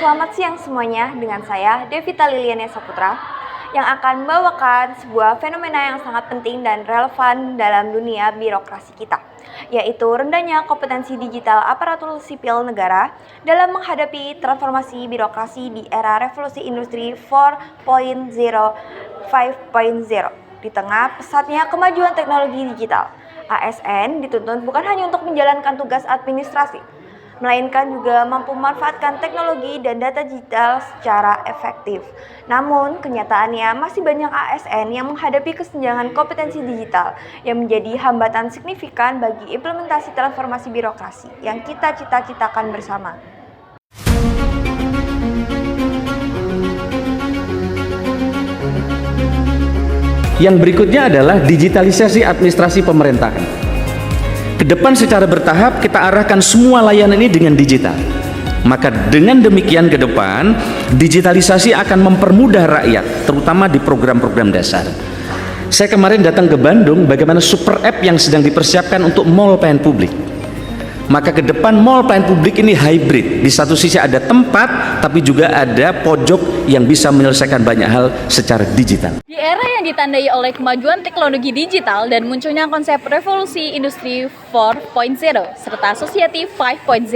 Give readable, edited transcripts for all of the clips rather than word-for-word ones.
Selamat siang semuanya, dengan saya Devita Liliana Saputra yang akan membawakan sebuah fenomena yang sangat penting dan relevan dalam dunia birokrasi kita, yaitu rendahnya kompetensi digital aparatur sipil negara dalam menghadapi transformasi birokrasi di era revolusi industri 4.0, 5.0. Di tengah pesatnya kemajuan teknologi digital, ASN dituntut bukan hanya untuk menjalankan tugas administrasi, melainkan juga mampu memanfaatkan teknologi dan data digital secara efektif. Namun, kenyataannya masih banyak ASN yang menghadapi kesenjangan kompetensi digital yang menjadi hambatan signifikan bagi implementasi transformasi birokrasi yang kita cita-citakan bersama. Yang berikutnya adalah digitalisasi administrasi pemerintahan. Ke depan secara bertahap kita arahkan semua layanan ini dengan digital. Maka dengan demikian ke depan digitalisasi akan mempermudah rakyat, terutama di program-program dasar. Saya kemarin datang ke Bandung, bagaimana super app yang sedang dipersiapkan untuk mall pelayanan publik. Maka ke depan mall pelayanan publik ini hybrid. Di satu sisi ada tempat, tapi juga ada pojok yang bisa menyelesaikan banyak hal secara digital. Di era yang ditandai oleh kemajuan teknologi digital dan munculnya konsep revolusi industri 4.0 serta society 5.0,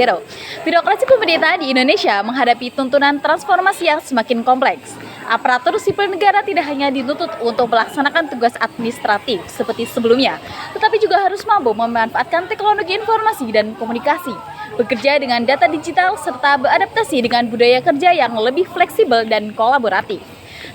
birokrasi pemerintah di Indonesia menghadapi tuntunan transformasi yang semakin kompleks. Aparatur sipil negara tidak hanya dituntut untuk melaksanakan tugas administratif seperti sebelumnya, tetapi juga harus mampu memanfaatkan teknologi informasi dan komunikasi, bekerja dengan data digital, serta beradaptasi dengan budaya kerja yang lebih fleksibel dan kolaboratif.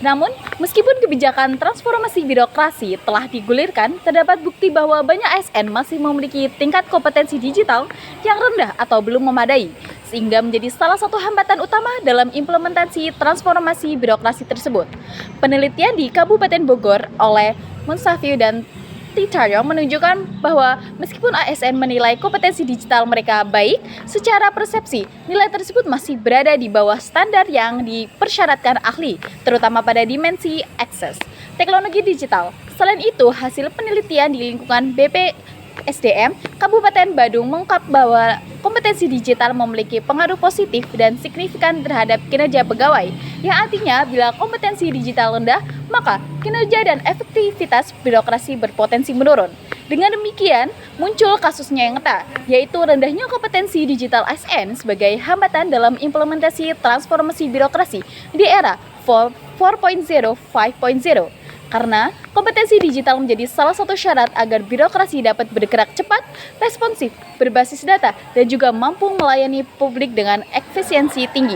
Namun, meskipun kebijakan transformasi birokrasi telah digulirkan, terdapat bukti bahwa banyak ASN masih memiliki tingkat kompetensi digital yang rendah atau belum memadai, sehingga menjadi salah satu hambatan utama dalam implementasi transformasi birokrasi tersebut. Penelitian di Kabupaten Bogor oleh Munsafio dan Titaryo menunjukkan bahwa meskipun ASN menilai kompetensi digital mereka baik, secara persepsi nilai tersebut masih berada di bawah standar yang dipersyaratkan ahli, terutama pada dimensi akses teknologi digital. Selain itu, hasil penelitian di lingkungan BPSDM Kabupaten Badung mengungkap bahwa kompetensi digital memiliki pengaruh positif dan signifikan terhadap kinerja pegawai, yang artinya bila kompetensi digital rendah, maka kinerja dan efektivitas birokrasi berpotensi menurun. Dengan demikian, muncul kasusnya yang nyata, yaitu rendahnya kompetensi digital ASN sebagai hambatan dalam implementasi transformasi birokrasi di era 4.0, 5.0. Karena kompetensi digital menjadi salah satu syarat agar birokrasi dapat bergerak cepat, responsif, berbasis data, dan juga mampu melayani publik dengan efisiensi tinggi.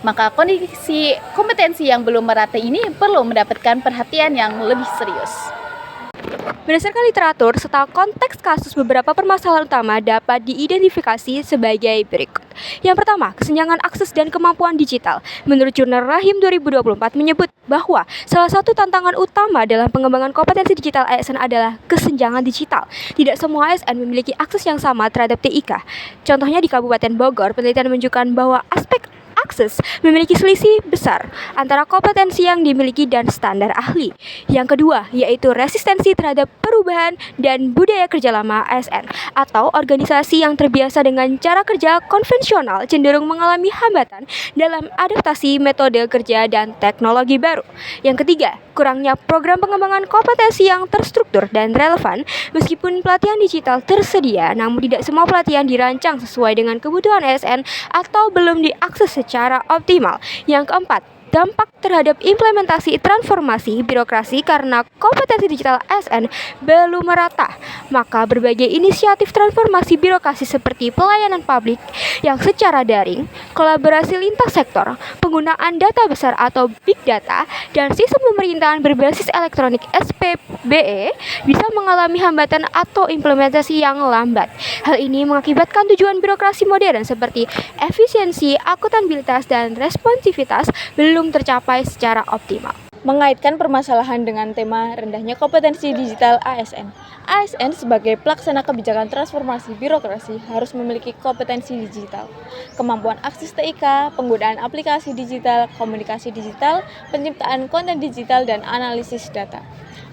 Maka kondisi kompetensi yang belum merata ini perlu mendapatkan perhatian yang lebih serius. Berdasarkan literatur serta konteks kasus, beberapa permasalahan utama dapat diidentifikasi sebagai berikut. Yang pertama, kesenjangan akses dan kemampuan digital. Menurut jurnal Rahim 2024 menyebut bahwa salah satu tantangan utama dalam pengembangan kompetensi digital ASN adalah kesenjangan digital. Tidak semua ASN memiliki akses yang sama terhadap TIK. Contohnya di Kabupaten Bogor, penelitian menunjukkan bahwa aspek akses memiliki selisih besar antara kompetensi yang dimiliki dan standar ahli. Yang kedua, yaitu resistensi terhadap perubahan dan budaya kerja lama ASN atau organisasi yang terbiasa dengan cara kerja konvensional cenderung mengalami hambatan dalam adaptasi metode kerja dan teknologi baru. Yang ketiga, kurangnya program pengembangan kompetensi yang terstruktur dan relevan. Meskipun pelatihan digital tersedia, namun tidak semua pelatihan dirancang sesuai dengan kebutuhan ASN atau belum diakses secara optimal. Yang keempat, dampak terhadap implementasi transformasi birokrasi karena kompetensi digital ASN belum merata. Maka berbagai inisiatif transformasi birokrasi seperti pelayanan publik yang secara daring, kolaborasi lintas sektor, penggunaan data besar atau big data, dan sistem pemerintahan berbasis elektronik SPBE bisa mengalami hambatan atau implementasi yang lambat. Hal ini mengakibatkan tujuan birokrasi modern seperti efisiensi, akuntabilitas, dan responsivitas belum tercapai secara optimal. Mengaitkan permasalahan dengan tema rendahnya kompetensi digital ASN. ASN sebagai pelaksana kebijakan transformasi birokrasi harus memiliki kompetensi digital, kemampuan akses TIK, penggunaan aplikasi digital, komunikasi digital, penciptaan konten digital, dan analisis data.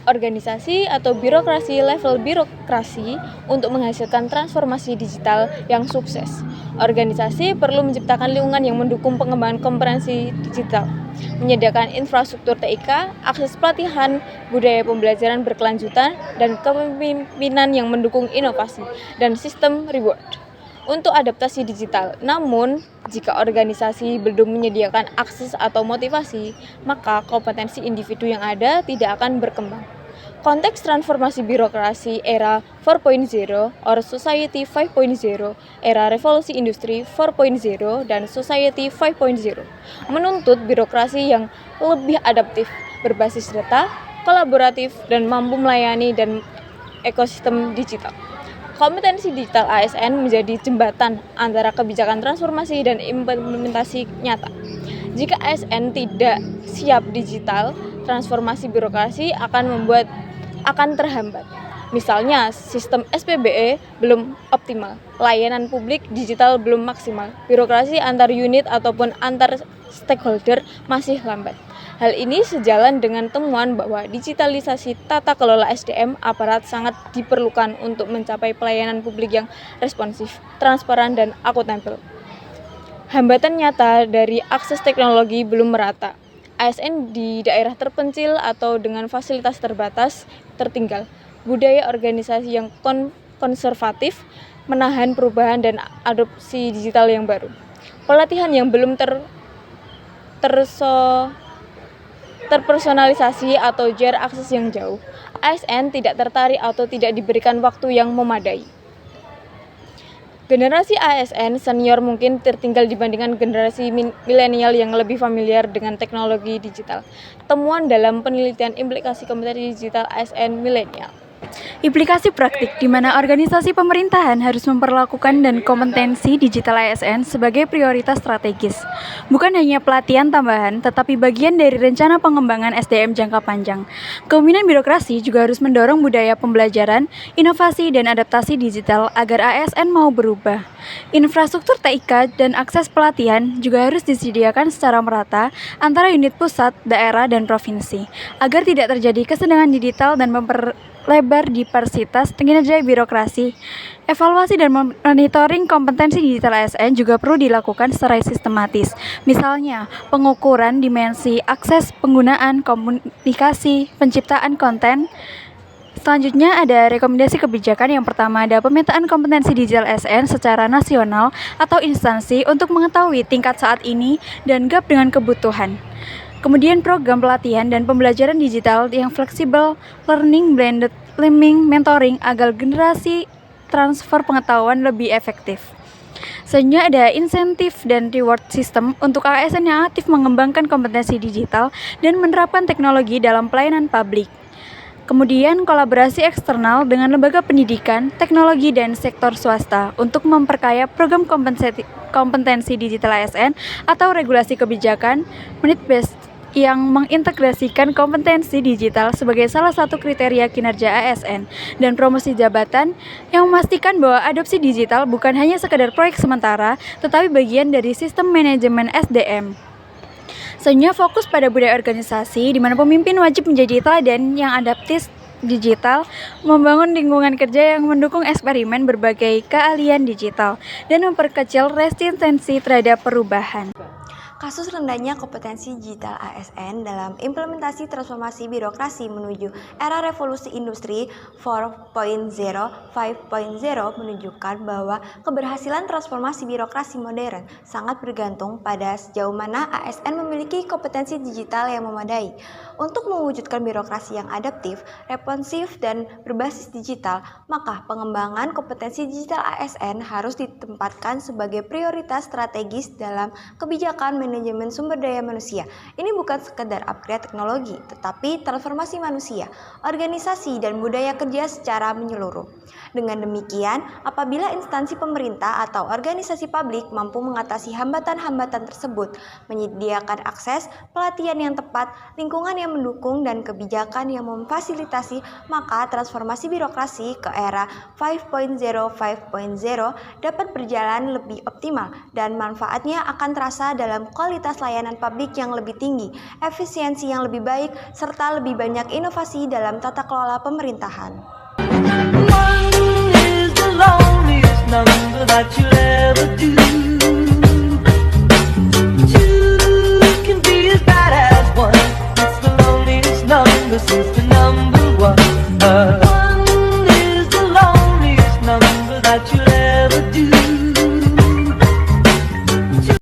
organisasi atau birokrasi level birokrasi untuk menghasilkan transformasi digital yang sukses. Organisasi perlu menciptakan lingkungan yang mendukung pengembangan kompetensi digital, menyediakan infrastruktur TIK, akses pelatihan, budaya pembelajaran berkelanjutan, dan kepemimpinan yang mendukung inovasi, dan sistem reward untuk adaptasi digital. Namun, jika organisasi belum menyediakan akses atau motivasi, maka kompetensi individu yang ada tidak akan berkembang. Konteks transformasi birokrasi era 4.0 or Society 5.0, era revolusi industri 4.0 dan Society 5.0 menuntut birokrasi yang lebih adaptif, berbasis data, kolaboratif, dan mampu melayani dan ekosistem digital. Kompetensi digital ASN menjadi jembatan antara kebijakan transformasi dan implementasi nyata. Jika ASN tidak siap digital, transformasi birokrasi akan terhambat. Misalnya, sistem SPBE belum optimal, layanan publik digital belum maksimal, birokrasi antar unit ataupun antar stakeholder masih lambat. Hal ini sejalan dengan temuan bahwa digitalisasi tata kelola SDM aparat sangat diperlukan untuk mencapai pelayanan publik yang responsif, transparan, dan akuntabel. Hambatan nyata dari akses teknologi belum merata. ASN di daerah terpencil atau dengan fasilitas terbatas tertinggal. Budaya organisasi yang konservatif menahan perubahan dan adopsi digital yang baru. Pelatihan yang belum terpersonalisasi atau jarak akses yang jauh. ASN tidak tertarik atau tidak diberikan waktu yang memadai. Generasi ASN senior mungkin tertinggal dibandingkan generasi milenial yang lebih familiar dengan teknologi digital. Temuan dalam penelitian implikasi kompetensi digital ASN milenial. Implikasi praktik di mana organisasi pemerintahan harus memperlakukan dan kompetensi digital ASN sebagai prioritas strategis. Bukan hanya pelatihan tambahan, tetapi bagian dari rencana pengembangan SDM jangka panjang. Kepemimpinan birokrasi juga harus mendorong budaya pembelajaran, inovasi, dan adaptasi digital agar ASN mau berubah. Infrastruktur TIK dan akses pelatihan juga harus disediakan secara merata antara unit pusat, daerah, dan provinsi, agar tidak terjadi kesenjangan digital dan memperlebar diversitas kinerja birokrasi. Evaluasi dan monitoring kompetensi digital ASN juga perlu dilakukan secara sistematis. Misalnya, pengukuran dimensi akses, penggunaan, komunikasi, penciptaan konten. Selanjutnya ada rekomendasi kebijakan. Yang pertama ada pemetaan kompetensi digital ASN secara nasional atau instansi untuk mengetahui tingkat saat ini dan gap dengan kebutuhan. Kemudian program pelatihan dan pembelajaran digital yang fleksibel, learning, blended learning, mentoring agar generasi transfer pengetahuan lebih efektif. Selanjutnya ada insentif dan reward system untuk ASN yang aktif mengembangkan kompetensi digital dan menerapkan teknologi dalam pelayanan publik. Kemudian kolaborasi eksternal dengan lembaga pendidikan, teknologi, dan sektor swasta untuk memperkaya program kompetensi digital ASN atau regulasi kebijakan menit-based yang mengintegrasikan kompetensi digital sebagai salah satu kriteria kinerja ASN dan promosi jabatan yang memastikan bahwa adopsi digital bukan hanya sekedar proyek sementara, tetapi bagian dari sistem manajemen SDM. Selanjutnya fokus pada budaya organisasi, di mana pemimpin wajib menjadi teladan yang adaptif digital, membangun lingkungan kerja yang mendukung eksperimen berbagai keahlian digital, dan memperkecil resistensi terhadap perubahan. Kasus rendahnya kompetensi digital ASN dalam implementasi transformasi birokrasi menuju era revolusi industri 4.0, 5.0 menunjukkan bahwa keberhasilan transformasi birokrasi modern sangat bergantung pada sejauh mana ASN memiliki kompetensi digital yang memadai. Untuk mewujudkan birokrasi yang adaptif, responsif, dan berbasis digital, maka pengembangan kompetensi digital ASN harus ditempatkan sebagai prioritas strategis dalam kebijakan manajemen sumber daya manusia. Ini bukan sekedar upgrade teknologi, tetapi transformasi manusia, organisasi, dan budaya kerja secara menyeluruh. Dengan demikian, apabila instansi pemerintah atau organisasi publik mampu mengatasi hambatan-hambatan tersebut, menyediakan akses, pelatihan yang tepat, lingkungan yang mendukung, dan kebijakan yang memfasilitasi, maka transformasi birokrasi ke era 5.0 dapat berjalan lebih optimal dan manfaatnya akan terasa dalam kualitas layanan publik yang lebih tinggi, efisiensi yang lebih baik, serta lebih banyak inovasi dalam tata kelola pemerintahan. One is the loneliest number that you'll ever do. Two can be as bad as one. It's the loneliest number since the number one.